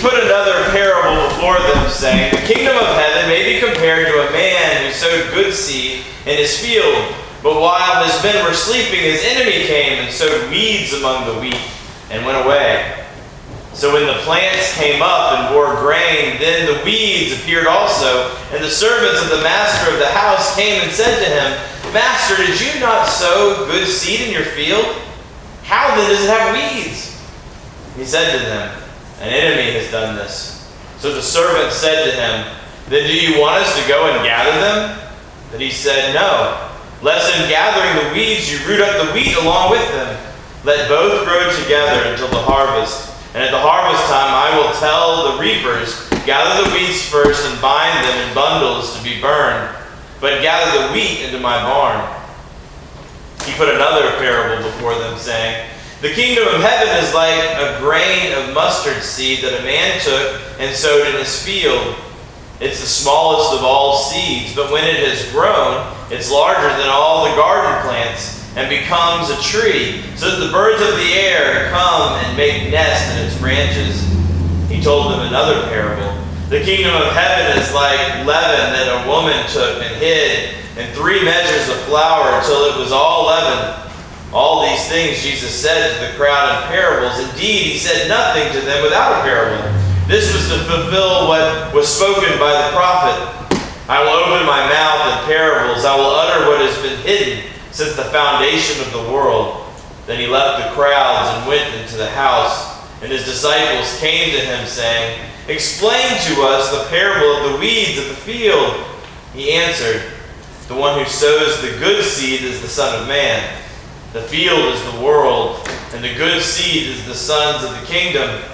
put another parable before them, saying, "The kingdom of heaven may be compared to a man who sowed good seed in his field. But while his men were sleeping, his enemy came and sowed weeds among the wheat and went away. So when the plants came up and bore grain, then the weeds appeared also. And the servants of the master of the house came and said to him, 'Master, did you not sow good seed in your field? How then does it have weeds?' He said to them, 'An enemy has done this.' So the servant said to him, 'Then do you want us to go and gather them?' But he said, 'No, lest in gathering the weeds you root up the wheat along with them. Let both grow together until the harvest. And at the harvest time I will tell the reapers, gather the weeds first and bind them in bundles to be burned, but gather the wheat into my barn.' He put another parable before them, saying, 'The kingdom of heaven is like a grain of mustard seed that a man took and sowed in his field. It's the smallest of all seeds, but when it has grown, it's larger than all the garden plants and becomes a tree, so that the birds of the air come and make nests in its branches.' He told them another parable. 'The kingdom of heaven is like leaven that a woman took and hid in 3 measures of flour until it was all leavened.' All these things Jesus said to the crowd in parables. Indeed, he said nothing to them without a parable. This was to fulfill what was spoken by the prophet. 'I will open my mouth in parables. I will utter what has been hidden since the foundation of the world.' Then he left the crowds and went into the house. And his disciples came to him, saying, 'Explain to us the parable of the weeds of the field.' He answered, 'The one who sows the good seed is the Son of Man. The field is the world, and the good seed is the sons of the kingdom.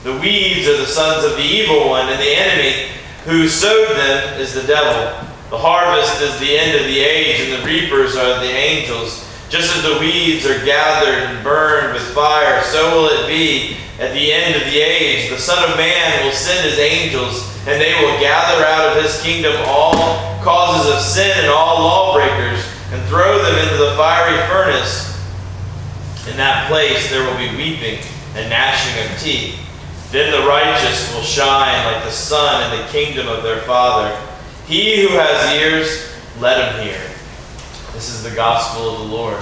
The weeds are the sons of the evil one, and the enemy who sowed them is the devil. The harvest is the end of the age, and the reapers are the angels. Just as the weeds are gathered and burned with fire, so will it be at the end of the age. The Son of Man will send his angels, and they will gather out of his kingdom all causes of sin and all lawbreakers, and throw them into the fiery furnace. In that place there will be weeping and gnashing of teeth. Then the righteous will shine like the sun in the kingdom of their Father. He who has ears, let him hear.'" This is the gospel of the Lord.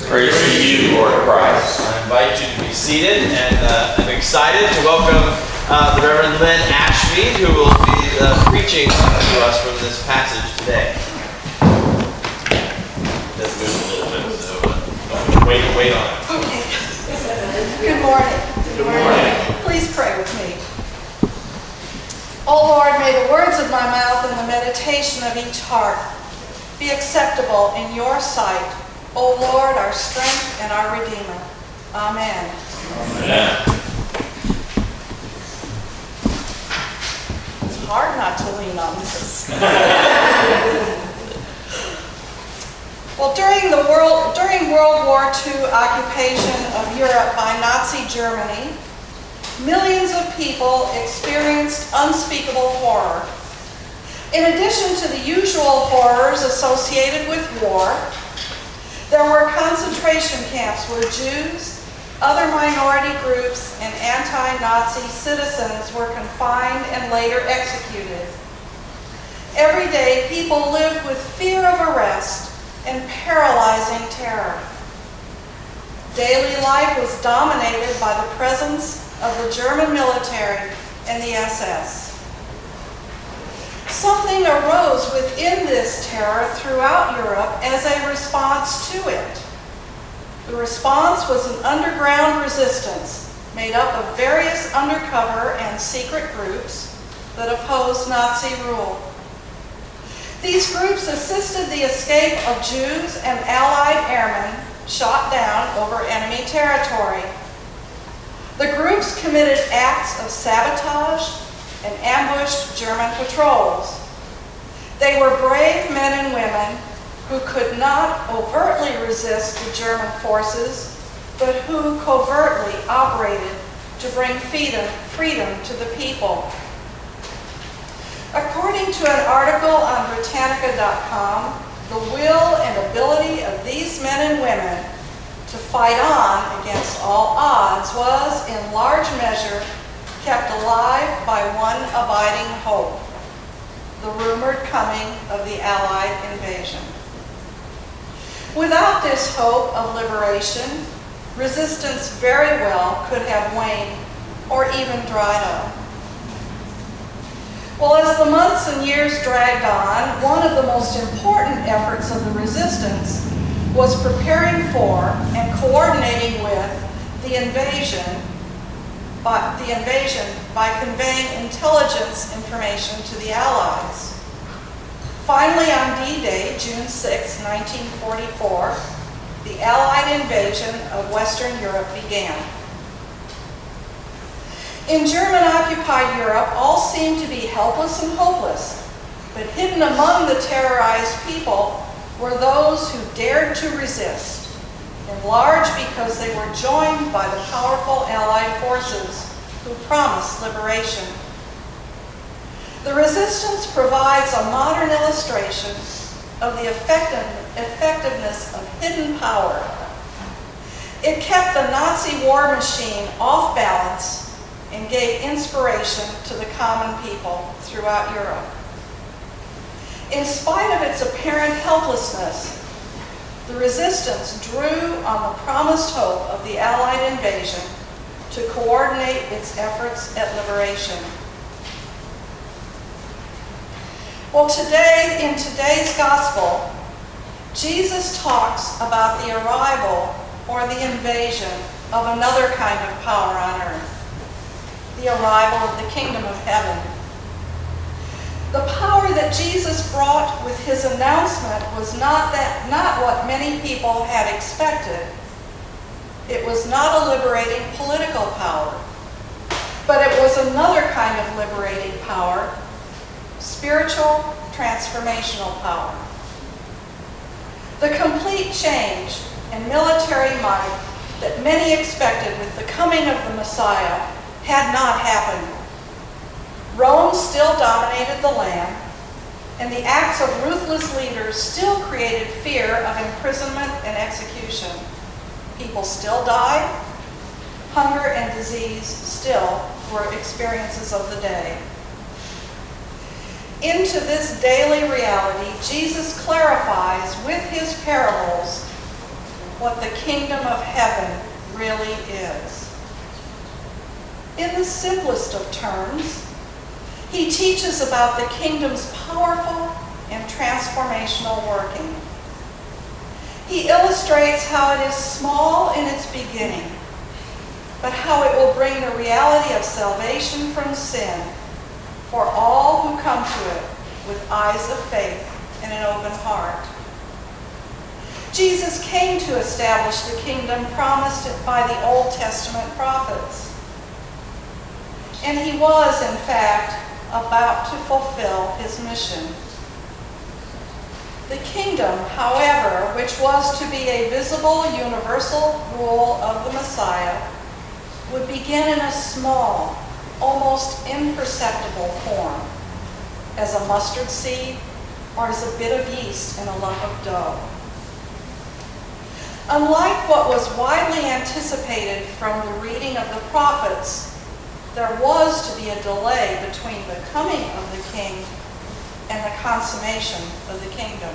Praise to you, Lord Christ. I invite you to be seated, and I'm excited to welcome the Reverend Lynn Ashmead, who will be preaching to us from this passage today. Let's move a little bit, so wait on it. Okay. Good morning. Good morning. Please pray with me. O Lord, may the words of my mouth and the meditation of each heart be acceptable in your sight, O Lord, our strength and our Redeemer. Amen. Amen. It's hard not to lean on this. Well, during World War II occupation of Europe by Nazi Germany, millions of people experienced unspeakable horror. In addition to the usual horrors associated with war, there were concentration camps where Jews, other minority groups, and anti-Nazi citizens were confined and later executed. Every day, people lived with fear of arrest and paralyzing terror. Daily life was dominated by the presence of the German military and the SS. Something arose within this terror throughout Europe as a response to it. The response was an underground resistance made up of various undercover and secret groups that opposed Nazi rule. These groups assisted the escape of Jews and Allied airmen shot down over enemy territory. The groups committed acts of sabotage and ambushed German patrols. They were brave men and women who could not overtly resist the German forces, but who covertly operated to bring freedom to the people. According to an article on Britannica.com, the will and ability of these men and women to fight on against all odds was, in large measure, kept alive by one abiding hope, the rumored coming of the Allied invasion. Without this hope of liberation, resistance very well could have waned or even dried up. Well, as the months and years dragged on, one of the most important efforts of the resistance was preparing for and coordinating with the invasion by conveying intelligence information to the Allies. Finally, on D-Day, June 6, 1944, the Allied invasion of Western Europe began. In German-occupied Europe, all seemed to be helpless and hopeless, but hidden among the terrorized people were those who dared to resist, in large because they were joined by the powerful Allied forces who promised liberation. The resistance provides a modern illustration of the effectiveness of hidden power. It kept the Nazi war machine off balance and gave inspiration to the common people throughout Europe. In spite of its apparent helplessness, the resistance drew on the promised hope of the Allied invasion to coordinate its efforts at liberation. Well, today, in today's gospel, Jesus talks about the arrival or the invasion of another kind of power on earth, the arrival of the kingdom of heaven. The power that Jesus brought with his announcement was not what many people had expected. It was not a liberating political power, but it was another kind of liberating power, spiritual, transformational power. The complete change in military might that many expected with the coming of the Messiah had not happened. Rome still dominated the land, and the acts of ruthless leaders still created fear of imprisonment and execution. People still died. Hunger and disease still were experiences of the day. Into this daily reality, Jesus clarifies with his parables what the kingdom of heaven really is. In the simplest of terms, he teaches about the kingdom's powerful and transformational working. He illustrates how it is small in its beginning, but how it will bring the reality of salvation from sin for all who come to it with eyes of faith and an open heart. Jesus came to establish the kingdom promised by the Old Testament prophets. And he was, in fact, about to fulfill his mission. The kingdom, however, which was to be a visible, universal rule of the Messiah, would begin in a small, almost imperceptible form, as a mustard seed or as a bit of yeast in a lump of dough. Unlike what was widely anticipated from the reading of the prophets, there was to be a delay between the coming of the king and the consummation of the kingdom.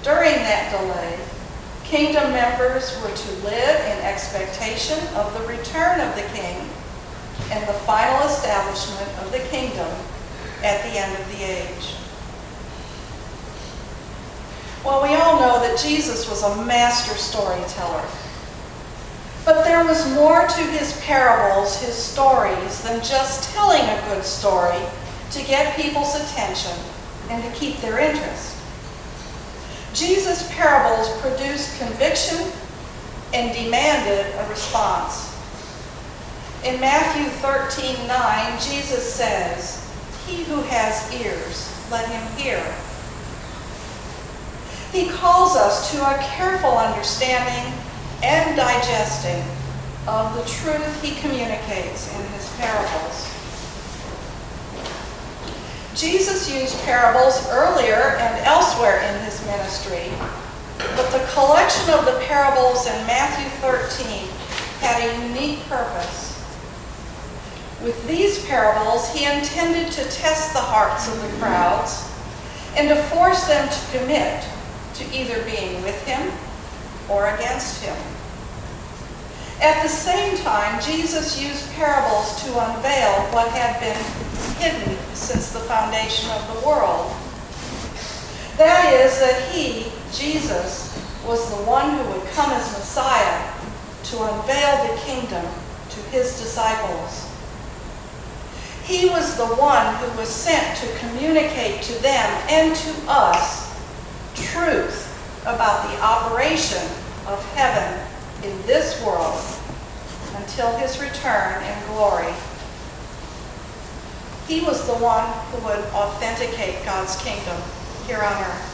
During that delay, kingdom members were to live in expectation of the return of the king and the final establishment of the kingdom at the end of the age. Well, we all know that Jesus was a master storyteller. But there was more to his parables, his stories, than just telling a good story to get people's attention and to keep their interest. Jesus' parables produced conviction and demanded a response. In Matthew 13:9, Jesus says, "He who has ears, let him hear." He calls us to a careful understanding and digesting of the truth he communicates in his parables. Jesus used parables earlier and elsewhere in his ministry, but the collection of the parables in Matthew 13 had a unique purpose. With these parables, he intended to test the hearts of the crowds and to force them to commit to either being with him or against him. At the same time, Jesus used parables to unveil what had been hidden since the foundation of the world. That is, that he, Jesus, was the one who would come as Messiah to unveil the kingdom to his disciples. He was the one who was sent to communicate to them and to us truth about the operation of heaven in this world until his return in glory. He was the one who would authenticate God's kingdom here on earth.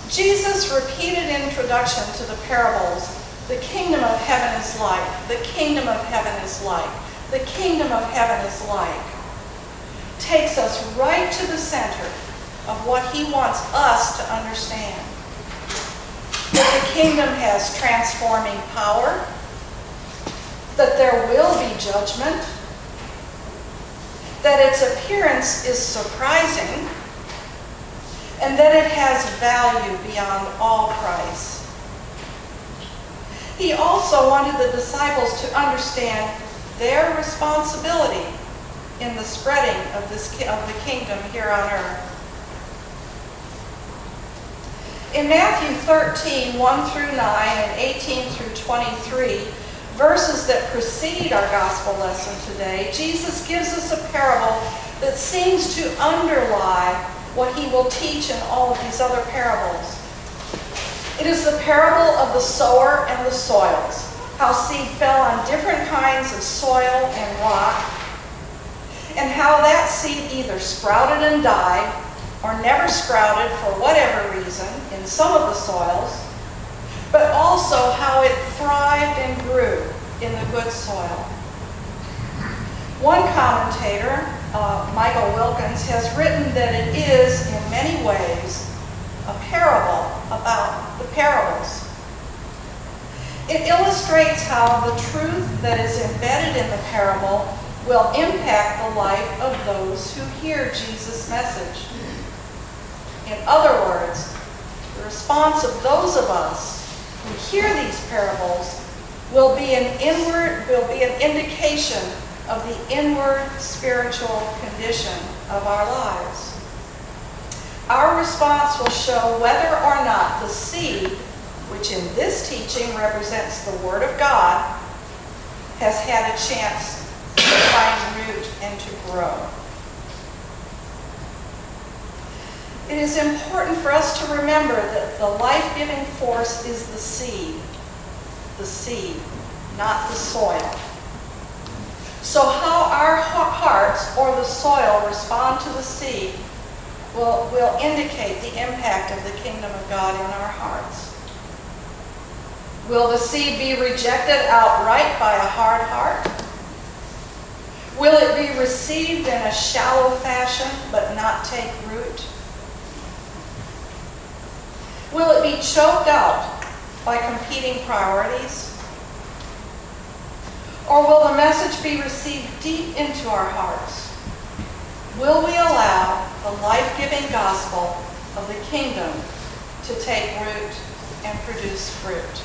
Jesus' repeated introduction to the parables, the kingdom of heaven is like, the kingdom of heaven is like, the kingdom of heaven is like, takes us right to the center of what he wants us to understand. That the kingdom has transforming power, that there will be judgment, that its appearance is surprising, and that it has value beyond all price. He also wanted the disciples to understand their responsibility in the spreading of the kingdom here on earth. In Matthew 13, 1 through 9, and 18 through 23, verses that precede our gospel lesson today, Jesus gives us a parable that seems to underlie what he will teach in all of these other parables. It is the parable of the sower and the soils, how seed fell on different kinds of soil and rock, and how that seed either sprouted and died, or never sprouted for whatever reason in some of the soils, but also how it thrived and grew in the good soil. One commentator, Michael Wilkins, has written that it is, in many ways, a parable about the parables. It illustrates how the truth that is embedded in the parable will impact the life of those who hear Jesus' message. In other words, the response of those of us who hear these parables will be an indication of the inward spiritual condition of our lives. Our response will show whether or not the seed, which in this teaching represents the Word of God, has had a chance to find root and to grow. It is important for us to remember that the life-giving force is the seed, not the soil. So how our hearts or the soil respond to the seed will indicate the impact of the kingdom of God in our hearts. Will the seed be rejected outright by a hard heart? Will it be received in a shallow fashion but not take root? Will it be choked out by competing priorities? Or will the message be received deep into our hearts? Will we allow the life-giving gospel of the kingdom to take root and produce fruit?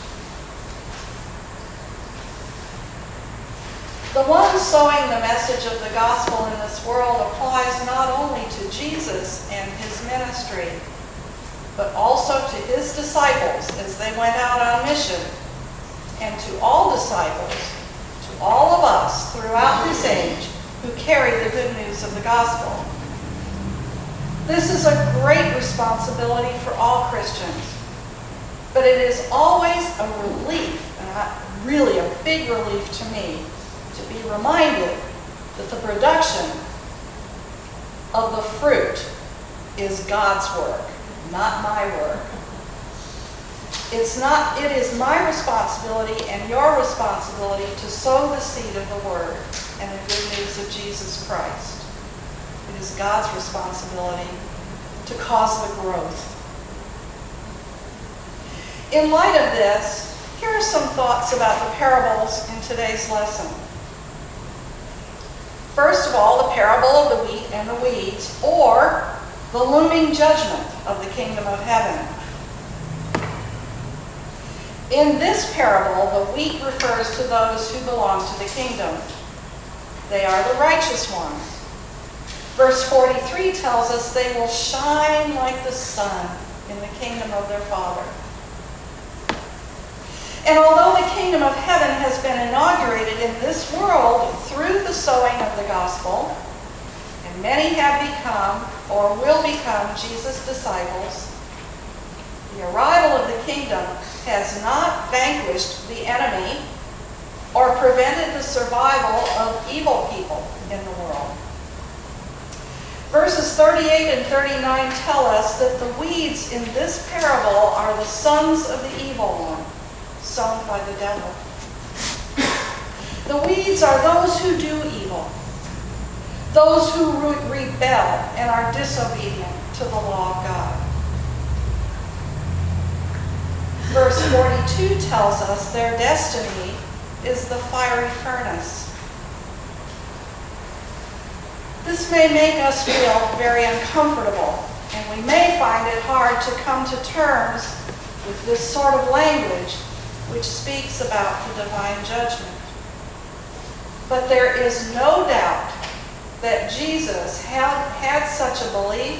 The one sowing the message of the gospel in this world applies not only to Jesus and his ministry, but also to his disciples as they went out on mission, and to all disciples, to all of us throughout this age who carry the good news of the gospel. This is a great responsibility for all Christians, but it is always a relief, and really a big relief to me, to be reminded that the production of the fruit is God's work, not my work. It is my responsibility and your responsibility to sow the seed of the word and the good news of Jesus Christ. It is God's responsibility to cause the growth. In light of this, here are some thoughts about the parables in today's lesson. First of all, the parable of the wheat and the weeds, or the looming judgment of the kingdom of heaven. In this parable, the wheat refers to those who belong to the kingdom. They are the righteous ones. Verse 43 tells us they will shine like the sun in the kingdom of their Father. And although the kingdom of heaven has been inaugurated in this world through the sowing of the gospel, and many have become or will become Jesus' disciples, the arrival of the kingdom has not vanquished the enemy or prevented the survival of evil people in the world. Verses 38 and 39 tell us that the weeds in this parable are the sons of the evil one, sown by the devil. The weeds are those who do evil, those who rebel and are disobedient to the law of God. Verse 42 tells us their destiny is the fiery furnace. This may make us feel very uncomfortable, and we may find it hard to come to terms with this sort of language which speaks about the divine judgment. But there is no doubt that Jesus had such a belief,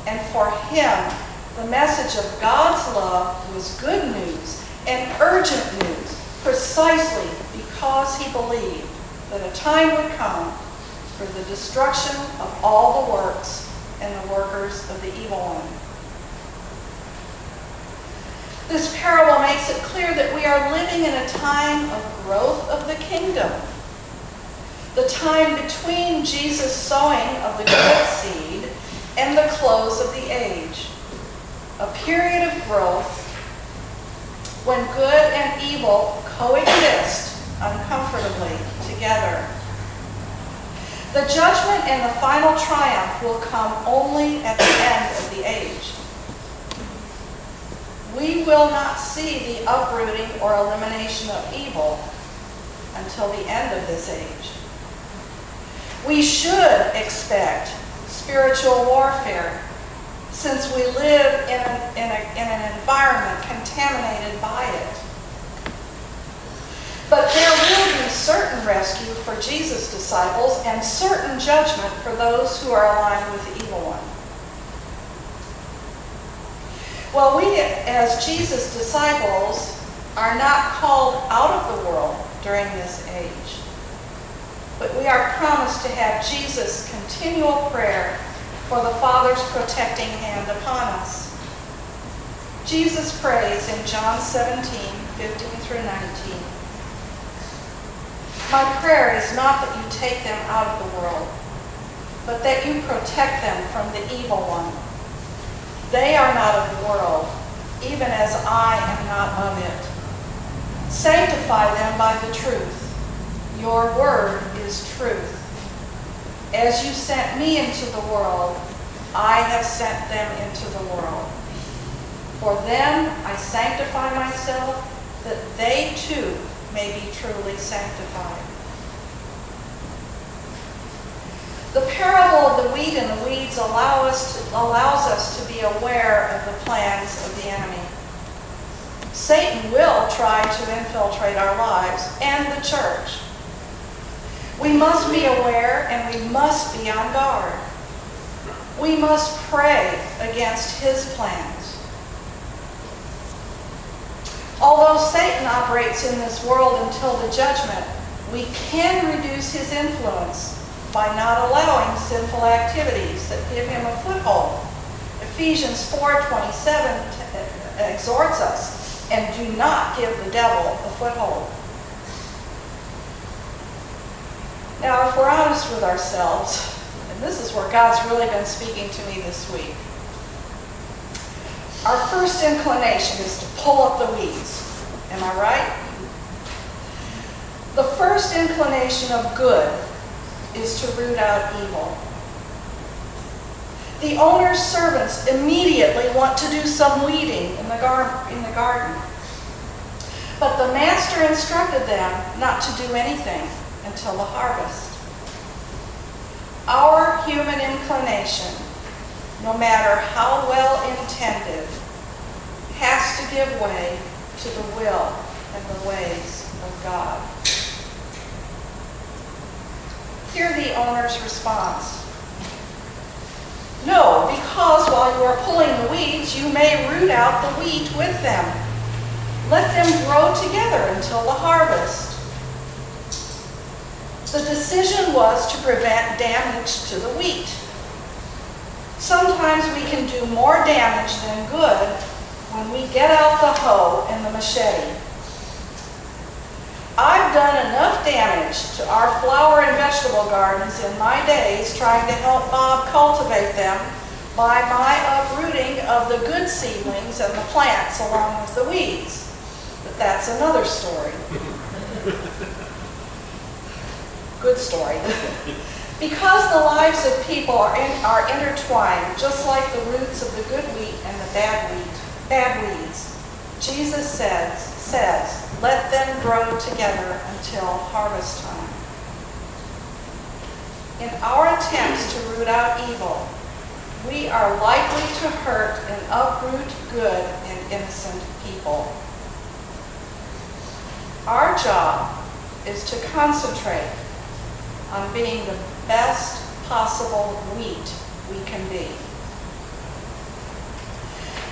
and for him, the message of God's love was good news and urgent news, precisely because he believed that a time would come for the destruction of all the works and the workers of the evil one. This parable makes it clear that we are living in a time of growth of the kingdom. The time between Jesus' sowing of the good seed and the close of the age. A period of growth when good and evil coexist uncomfortably together. The judgment and the final triumph will come only at the end of the age. We will not see the uprooting or elimination of evil until the end of this age. We should expect spiritual warfare since we live in an environment contaminated by it. But there will be certain rescue for Jesus' disciples and certain judgment for those who are aligned with the evil one. Well, we as Jesus' disciples are not called out of the world during this age, but we are promised to have Jesus' continual prayer for the Father's protecting hand upon us. Jesus prays in John 17:15 through 19. My prayer is not that you take them out of the world, but that you protect them from the evil one. They are not of the world, even as I am not of it. Sanctify them by the truth. Your word is truth. As you sent me into the world, I have sent them into the world. For them I sanctify myself, that they too may be truly sanctified. The parable of the wheat and the weeds allows us to be aware of the plans of the enemy. Satan will try to infiltrate our lives and the church. We must be aware and we must be on guard. We must pray against his plans. Although Satan operates in this world until the judgment, we can reduce his influence by not allowing sinful activities that give him a foothold. Ephesians 4:27 exhorts us, and do not give the devil a foothold. Now, if we're honest with ourselves, and this is where God's really been speaking to me this week, our first inclination is to pull up the weeds. Am I right? The first inclination of good is to root out evil. The owner's servants immediately want to do some weeding in the garden. But the master instructed them not to do anything until the harvest. Our human inclination, no matter how well intended, has to give way to the will and the ways of God. Hear the owner's response. No, because while you are pulling the weeds, you may root out the wheat with them. Let them grow together until the harvest. The decision was to prevent damage to the wheat. Sometimes we can do more damage than good when we get out the hoe and the machete. I've done enough damage to our flower and vegetable gardens in my days trying to help Bob cultivate them by my uprooting of the good seedlings and the plants along with the weeds. But that's another story. Good story. Because the lives of people are intertwined, just like the roots of the good wheat and the bad weeds, Jesus says, let them grow together until harvest time. In our attempts to root out evil, we are likely to hurt and uproot good and innocent people. Our job is to concentrate on being the best possible wheat we can be.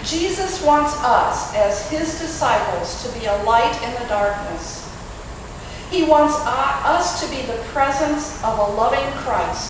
Jesus wants us, as his disciples, to be a light in the darkness. He wants us to be the presence of a loving Christ.